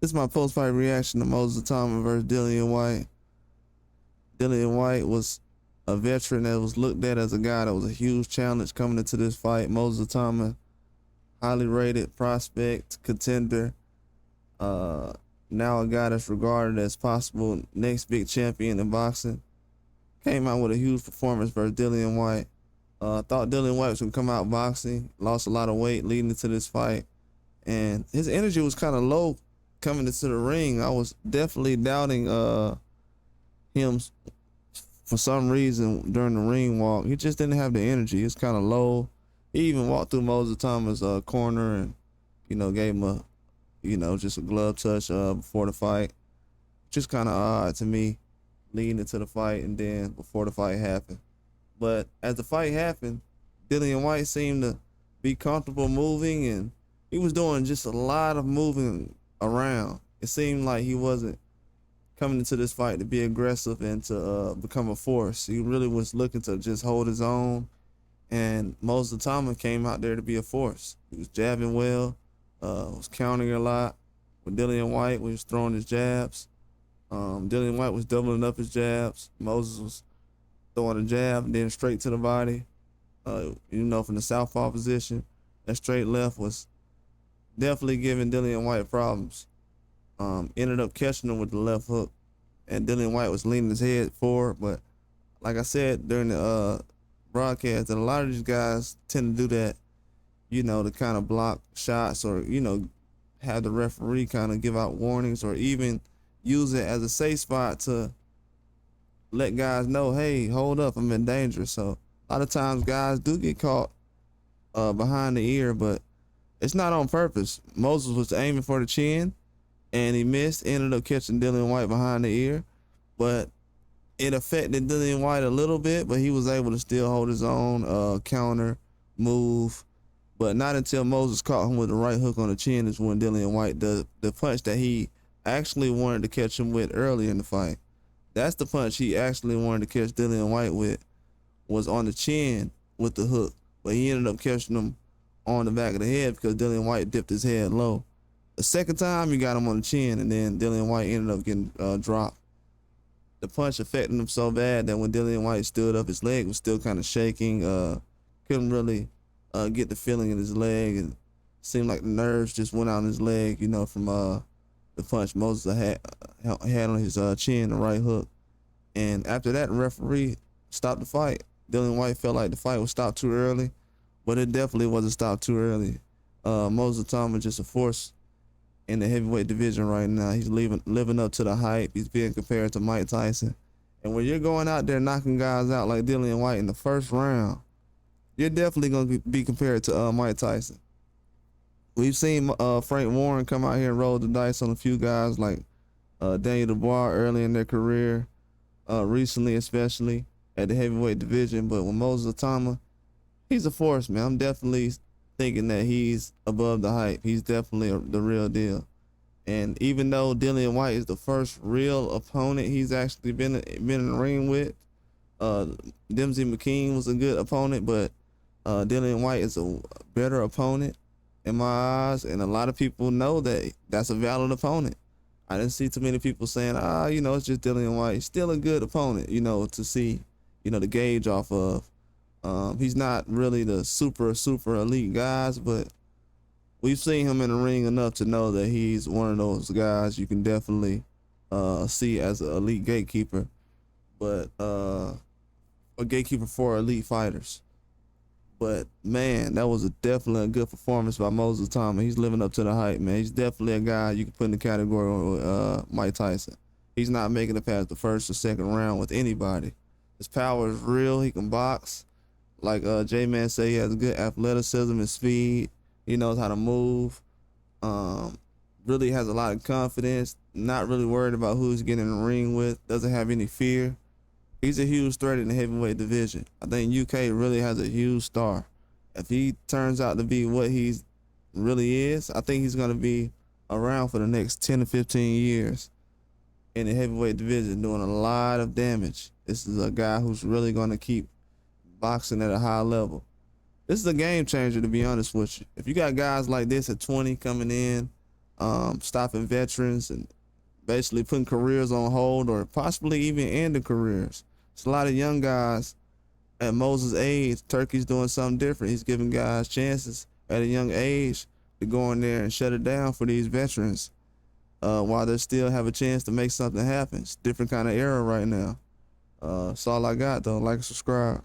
This is my post-fight reaction to Moses Itauma versus Dillian Whyte. Dillian Whyte was a veteran that was looked at as a guy that was a huge challenge coming into this fight. Moses Itauma, highly rated prospect, contender. Now a guy that's regarded as possible next big champion in boxing. Came out with a huge performance versus Dillian Whyte. Thought Dillian Whyte was gonna come out boxing. Lost a lot of weight leading into this fight, and his energy was kind of low coming into the ring. I was definitely doubting him for some reason during the ring walk. He just didn't have the energy. It's kind of low. He even walked through Moses Itauma''s corner and, gave him a, just a glove touch before the fight. Just kind of odd to me, leading into the fight and then before the fight happened. But as the fight happened, Dillian Whyte seemed to be comfortable moving, and he was doing just a lot of moving around. It seemed like he wasn't coming into this fight to be aggressive and to become a force. He really was looking to just hold his own, and Moses Itauma came out there to be a force. He was jabbing well, was countering a lot. With Dillian Whyte, he was throwing his jabs. Dillian Whyte was doubling up his jabs. Moses was throwing a jab and then straight to the body, from the southpaw position. That straight left was definitely giving Dillian Whyte problems. Ended up catching him with the left hook, and Dillian Whyte was leaning his head forward. But like I said during the broadcast, that a lot of these guys tend to do that, to kind of block shots or, have the referee kind of give out warnings or even use it as a safe spot to let guys know, hey, hold up, I'm in danger. So a lot of times guys do get caught behind the ear, but it's not on purpose. Moses was aiming for the chin, and he missed, ended up catching Dillian Whyte behind the ear. But it affected Dillian Whyte a little bit, but he was able to still hold his own, counter, move. But not until Moses caught him with the right hook on the chin is when Dillian Whyte, the punch that he actually wanted to catch him with early in the fight. That's the punch he actually wanted to catch Dillian Whyte with, was on the chin with the hook. But he ended up catching him on the back of the head because Dillian Whyte dipped his head low. The second time, he got him on the chin, and then Dillian Whyte ended up getting dropped. The punch affected him so bad that when Dillian Whyte stood up, his leg was still kind of shaking. Couldn't really get the feeling in his leg, and seemed like the nerves just went out in his leg, from the punch Moses had on his chin, the right hook. And after that, the referee stopped the fight. Dillian Whyte felt like the fight was stopped too early, but it definitely wasn't stopped too early. Moses Itauma just a force in the heavyweight division right now. He's living up to the hype. He's being compared to Mike Tyson. And when you're going out there knocking guys out like Dillian Whyte in the first round, you're definitely going to be compared to Mike Tyson. We've seen Frank Warren come out here and roll the dice on a few guys like Daniel Dubois early in their career, recently especially at the heavyweight division. But with Moses Itauma, he's a force, man. I'm definitely thinking that he's above the hype. He's definitely the real deal. And even though Dillian Whyte is the first real opponent he's actually been in the ring with, Dempsey McKean was a good opponent, but Dillian Whyte is a better opponent in my eyes, and a lot of people know that that's a valid opponent. I didn't see too many people saying, it's just Dillian Whyte. He's still a good opponent, to see, the gauge off of. He's not really the super elite guys, but we've seen him in the ring enough to know that he's one of those guys you can definitely see as an elite gatekeeper, but a gatekeeper for elite fighters. But man, that was definitely a good performance by Moses Itauma. He's living up to the hype, man. He's definitely a guy you can put in the category with Mike Tyson. He's not making it past the first or second round with anybody. His power is real. He can box. Like J-Man said, he has good athleticism and speed. He knows how to move. Really has a lot of confidence. Not really worried about who he's getting in the ring with. Doesn't have any fear. He's a huge threat in the heavyweight division. I think UK really has a huge star. If he turns out to be what he really is, I think he's going to be around for the next 10 to 15 years in the heavyweight division, doing a lot of damage. This is a guy who's really going to keep boxing at a high level. This is a game changer, to be honest with you. If you got guys like this at 20 coming in, stopping veterans and basically putting careers on hold or possibly even ending careers. It's a lot of young guys at Moses' age. Turkey's doing something different. He's giving guys chances at a young age to go in there and shut it down for these veterans while they still have a chance to make something happen. It's a different kind of era right now. That's all I got, though. Like and subscribe.